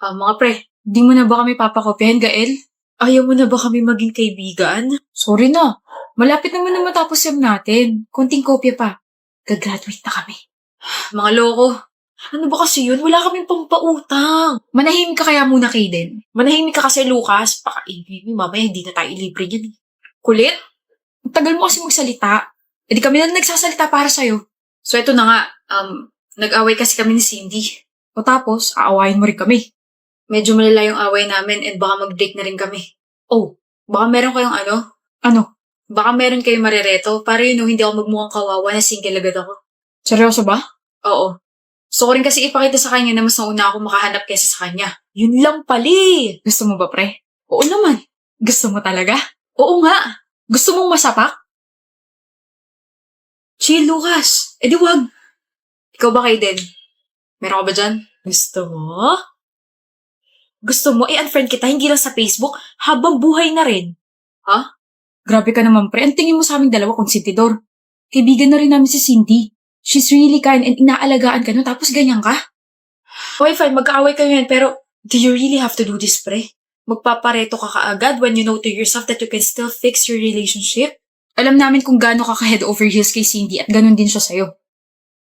Mga pre, di mo na ba kami papakopyahin, Gael? Ayaw mo na ba kami maging kaibigan? Sorry na. Malapit naman na matapos yung natin. Konting kopya pa. Gagraduate na kami. Mga loko. Ano ba kasi yun? Wala kaming pampautang. Manahimik ka kaya muna, Kaden. Manahimik ka kasi, Lucas. Baka mamaya hindi na tayo ilibre niyan. Kulit? Ang tagal mo kasi magsalita. E di kami na nagsasalita para sa'yo. So eto na nga, nag-away kasi kami ni Cindy. O tapos, aawayin mo rin kami. Medyo malala yung away namin and baka mag-break na rin kami. Oh, baka meron kayong ano? Ano? Baka meron kayong marireto para yun hindi ako magmukhang kawawa na single agad ako. Seryoso ba? Oo. Gusto ko rin kasi ipakita sa kanya na mas nauna ako makahanap kaysa sa kanya. Yun lang pali! Gusto mo ba, pre? Oo naman. Gusto mo talaga? Oo nga. Gusto mong masapak? Chill, Lucas. Eh di wag. Ikaw ba, Kaden? Meron ka ba dyan? Gusto mo? Gusto mo i-unfriend kita hindi lang sa Facebook habang buhay na rin? Ha? Grabe ka naman, pre. Ang tingin mo sa aming dalawa, konsentidor. Kaibigan na rin namin si Cindy. She's really kind and inaalagaan ka no, tapos ganyan ka? Okay, fine. Magkaaway kayo yan, pero do you really have to do this, pre? Magpapareto ka kaagad when you know to yourself that you can still fix your relationship? Alam namin kung gaano ka ka-head over heels kay Cindy at ganun din siya sa'yo.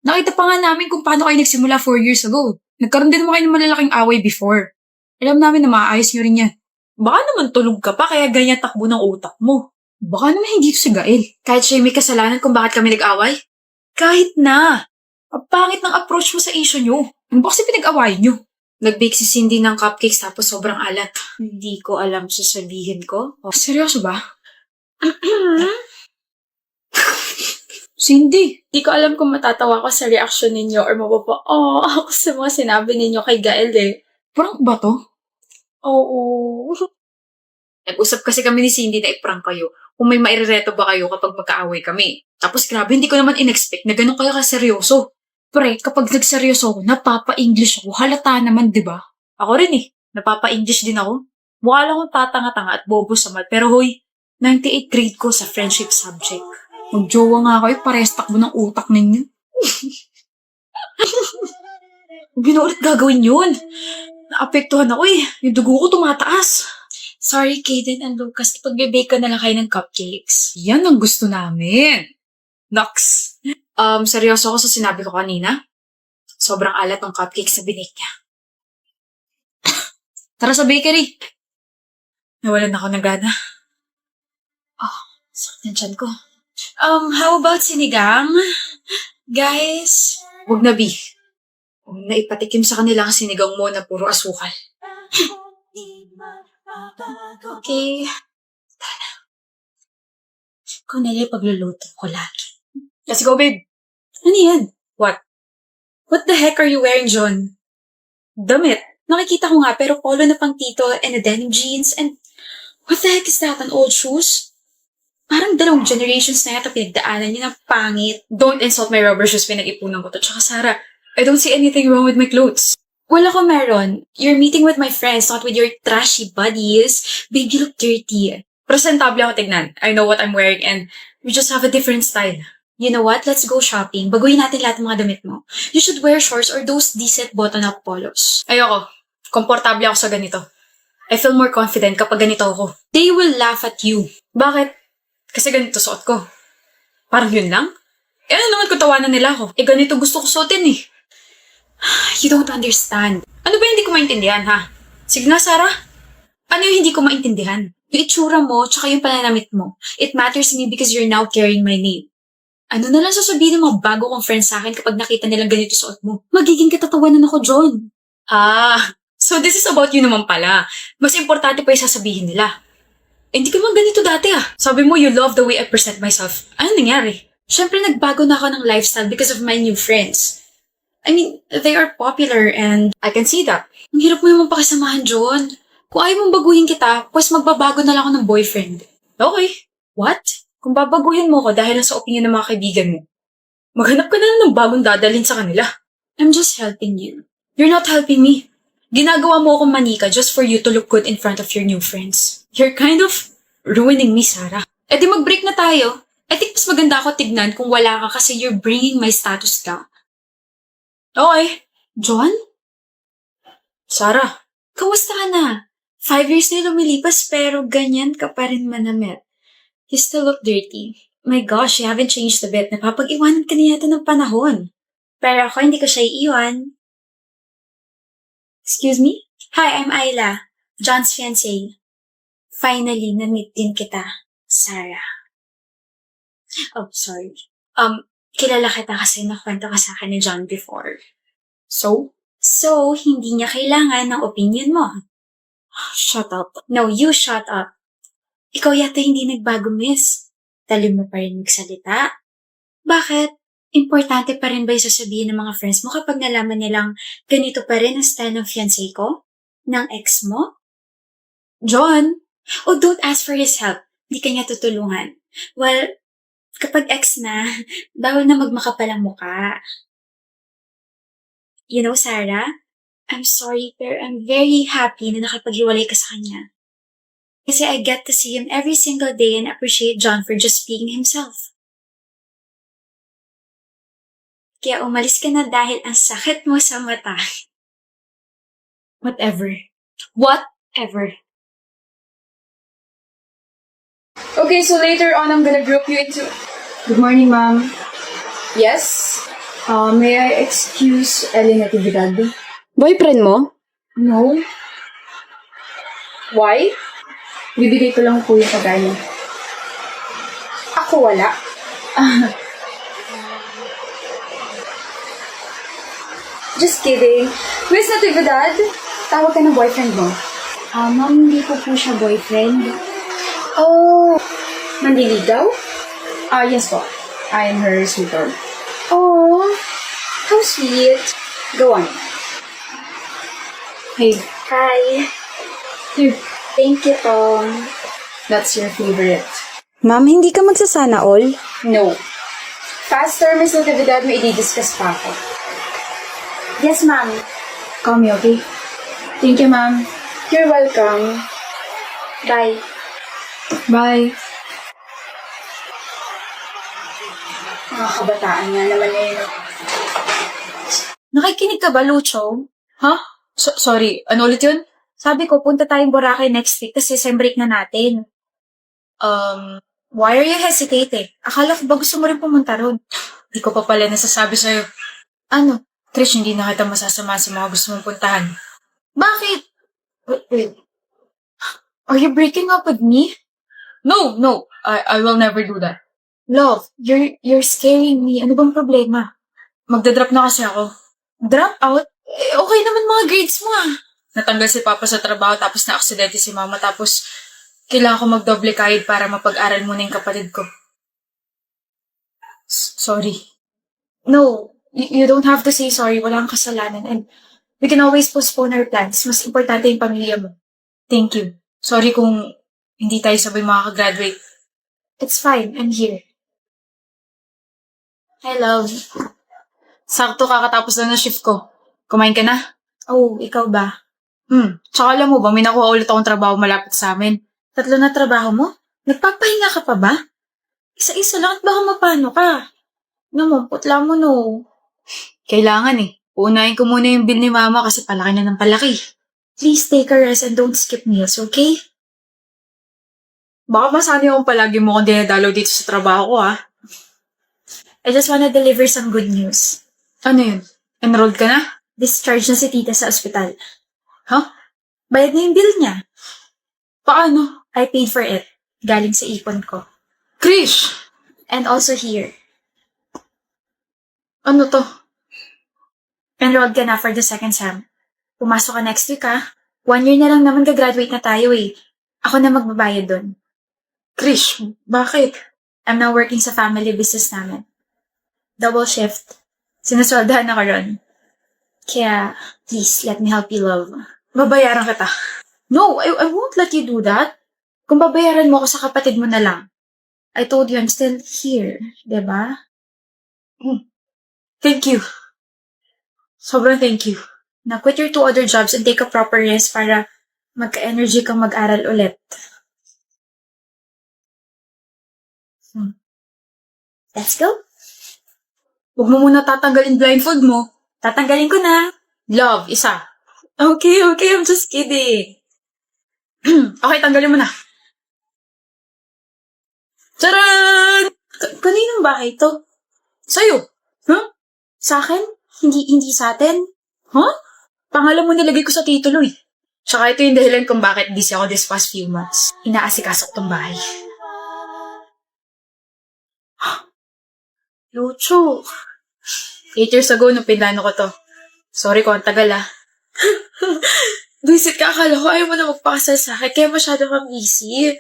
Nakita pa nga namin kung paano kayo nagsimula 4 years ago. Nagkaroon din naman kayo ng malalaking away before. Alam namin na maaayos nyo rin yan. Baka naman tulog ka pa kaya ganyan takbo ng utak mo. Baka naman hindi ito si Gael. Kahit siya may kasalanan kung bakit kami nag-away? Kahit na. Ang pangit ng approach mo sa issue nyo. Ano ba kasi pinag-awayan nyo? Nag-bake si Cindy ng cupcakes tapos sobrang alat. Hindi ko alam sasabihin ko. Oh, seryoso ba? Cindy, di ko alam kung matatawa ko sa reaction ninyo or ako sa mga sinabi ninyo kay Gael eh. Prank ba to? Oo. Nag-usap kasi kami ni Cindy na i-prank kayo kung may mairereto ba kayo kapag magkaaway kami. Tapos grabe, hindi ko naman in-expect na ganun kayo kaseryoso. Pre, kapag nagseryoso ako, napapa-English ako. Halata naman, di ba? Ako rin eh. Napapa-English din ako. Mukha lang akong tatanga-tanga at bobo sa math. Pero hoy, 98 grade ko sa friendship subject. Mag-jowa nga kayo, parehas takbo ng utak ninyo. Huwag yun na ulit gagawin yun. Naapektuhan ako eh. Yung dugo ko tumataas. Sorry, Kaden and Lucas. Pag-bake ka na lang kayo ng cupcakes. Yan ang gusto namin. Nox. Seryoso ako sa sinabi ko kanina. Sobrang alat ng cupcakes na binake niya. Tara sa bakery. Nawalan ako ng gana. Sakit ng tiyan ko. How about sinigang? Guys? Huwag na, B. Huwag na ipatikim sa kanila ang sinigang mo na puro asukal. Okay. Tara. Ikaw na yung pagluluto ko lagi. Let's go, babe. Ano yan? What? What the heck are you wearing, John? Damit. Nakikita ko nga pero polo na pang tito and a denim jeans and what the heck is that? An old shoes? Parang 2 generations na yata pinagdaanan niyo ng pangit. Don't insult my rubber shoes, pinag-ipunan ko to. Tsaka Sarah, I don't see anything wrong with my clothes. Wala ko meron. You're meeting with my friends, not with your trashy buddies. Babe, you look dirty. Presentable ako tignan. I know what I'm wearing and we just have a different style. You know what? Let's go shopping. Baguhin natin lahat ng mga damit mo. You should wear shorts or those decent button-up polos. Ayoko. Komportable ako sa ganito. I feel more confident kapag ganito ako. They will laugh at you. Bakit? Kasi ganito suot ko. Parang yun lang? Eh ano naman kung tawanan nila ako? Eh ganito gusto ko suotin eh. You don't understand. Ano ba hindi ko maintindihan ha? Sige nga Sarah. Ano yung hindi ko maintindihan? Yung itsura mo tsaka yung pananamit mo. It matters to me because you're now carrying my name. Ano na lang sasabihin ng mga bago kong friends sa akin kapag nakita nilang ganito suot mo? Magiging katatawanan ako, John. So this is about you naman pala. Mas importante pa yung sasabihin nila. Eh, hindi ka naman ganito dati ah. Sabi mo, you love the way I present myself. Ano nangyari? Siyempre, nagbago na ako ng lifestyle because of my new friends. I mean, they are popular and I can see that. Ang hirap mo naman pakisamahan, John. Kung ayaw mong baguhin kita, pues magbabago na lang ako ng boyfriend. Okay. What? Kung babaguhin mo ko dahil sa opinion ng mga kaibigan mo, maghanap ka na lang ng bagong dadalhin sa kanila. I'm just helping you. You're not helping me. Ginagawa mo akong manika just for you to look good in front of your new friends. You're kind of ruining me, Sarah. Eh di mag-break na tayo. I think mas maganda ako tignan kung wala ka kasi you're bringing my status down. Okay. John? Sarah, Kamusta ka na? 5 years na lumilipas pero ganyan ka pa rin manamit. You still look dirty. My gosh, you haven't changed a bit. Napapag-iwanan ka na yata ng panahon. Pero ako, hindi ko siya iiwan. Excuse me? Hi, I'm Ayla. John's fiancée. Finally, na-meet din kita, Sarah. Oh, sorry. Kilala kita kasi nakwento ka sa akin ni John before. So? So, hindi niya kailangan ng opinion mo. Shut up. No, you shut up. Ikaw yata hindi nagbago, miss. Talim mo pa rin magsalita. Bakit? Importante pa rin ba yung sasabihin ng mga friends mo kapag nalaman nilang ganito pa rin ang style ng fiancé ko? Ng ex mo? John? Oh, don't ask for his help. Hindi ka niya tutulungan. Well, kapag ex na, bawal na magmakapal ang mukha. You know, Sarah, I'm sorry pero I'm very happy na nakapaghiwalay ka sa kanya. Kasi I get to see him every single day and appreciate John for just being himself. Kaya umalis ka na dahil ang sakit mo sa mata. Whatever. Whatever. Okay, so later on, I'm gonna group you into... Good morning, ma'am. Yes? May I excuse Ellie Natividad? Boyfriend mo? No. Why? Bibigay ko lang po yung pagkain. Ako wala. Just kidding. Miss Natividad, tawag ka ng boyfriend mo. Ma'am, hindi ko po siya boyfriend. Oh, manliligaw? Yes po. I am her suitor. Oh, how sweet. Go on. Hey, Hi. here. Thank you, Tom. That's your favorite. Ma'am, hindi ka magsasana all? No. Faster, Miss Natividad, may i-discuss pa ako. Yes, ma'am. Call me, okay? Thank you, ma'am. You're welcome. Bye. Bye. Mga kabataan nga naman yun. Nakikinig ka ba, Lucho? Huh? Sorry, ano ulit yun? Sabi ko, punta tayong Boracay next week kasi sem break na natin. Why are you hesitating? Akala ko ba gusto mo rin pumunta ron? Di ko pa pala nasasabi sa'yo. Ano? Trish, hindi na kita masasama sa mga gusto mong puntahan. Bakit? Wait. Are you breaking up with me? No. I will never do that. Love, you're scaring me. Ano bang problema? Magdadrop na kasi ako. Drop out? Okay naman mga grades mo ah. Natanggal si Papa sa trabaho tapos na-aksidente si Mama tapos kailangan ko magdoble kahit para mapag-aral muna yung kapatid ko. Sorry. No, you don't have to say sorry. Wala kang kasalanan. And we can always postpone our plans. Mas importante yung pamilya mo. Thank you. Sorry kung hindi tayo sabay makakagraduate. It's fine. I'm here. Hi, love. Sakto kakatapos na ng shift ko. Kumain ka na? Oh, ikaw ba? Tsaka alam mo ba, may nakuha ulit akong trabaho malapit sa amin. 3 na trabaho mo? Nagpapahinga ka pa ba? Isa-isa lang at baka mapano ka. Putla mo no. Kailangan eh. Uunahin ko muna yung bill ni Mama kasi palaki na ng palaki. Please take a rest and don't skip meals, okay? Baka masanay akong palagi mo kung dinadalaw dito sa trabaho ko ha. I just wanna deliver some good news. Ano yun? Enrolled ka na? Discharge na si tita sa ospital. Huh? Bayad na yung bill niya. Paano? I paid for it. Galing sa ipon ko. Krish! And also here. Ano to? Enrolled ka na for the second sem. Pumasok ka next week ha. 1 year na lang naman gagraduate na tayo eh. Ako na magbabayad dun. Krish, bakit? I'm now working sa family business namin. Double shift. Sinusweldahan ako ron. Kaya, please, let me help you, love. Babayaran kita. No, I won't let you do that. Kung babayaran mo ako sa kapatid mo na lang. I told you I'm still here, diba? Thank you. Sobrang thank you. Now quit your 2 other jobs and take a proper rest para magka-energy kang mag-aral ulit. Let's go. Huwag mo muna tatanggalin blindfold mo. Tatanggalin ko na. Love, isa. Okay, I'm just kidding. Okay, tanggalin mo na. Charan! Kaninong bahay to? Sa'yo. Huh? Sa akin? Hindi sa atin? Huh? Pangalan mo nilagay ko sa titulo eh. Tsaka ito yung dahilan kung bakit busy ako this past few months. Inaasikaso ko tong bahay. Lucho. 8 years ago, nung pinlano ko to. Sorry kung ang tagal ah. Visit ka, akala ko ayaw mo na magpakasal sa akin, kaya masyado kang busy.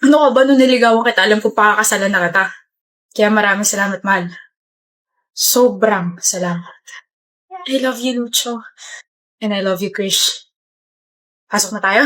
Ano ka ba nung niligawan kita? Alam ko pakakasalan na kita. Kaya maraming salamat, mahal. Sobrang salamat. I love you, Lucho. And I love you, Krish. Pasok na tayo?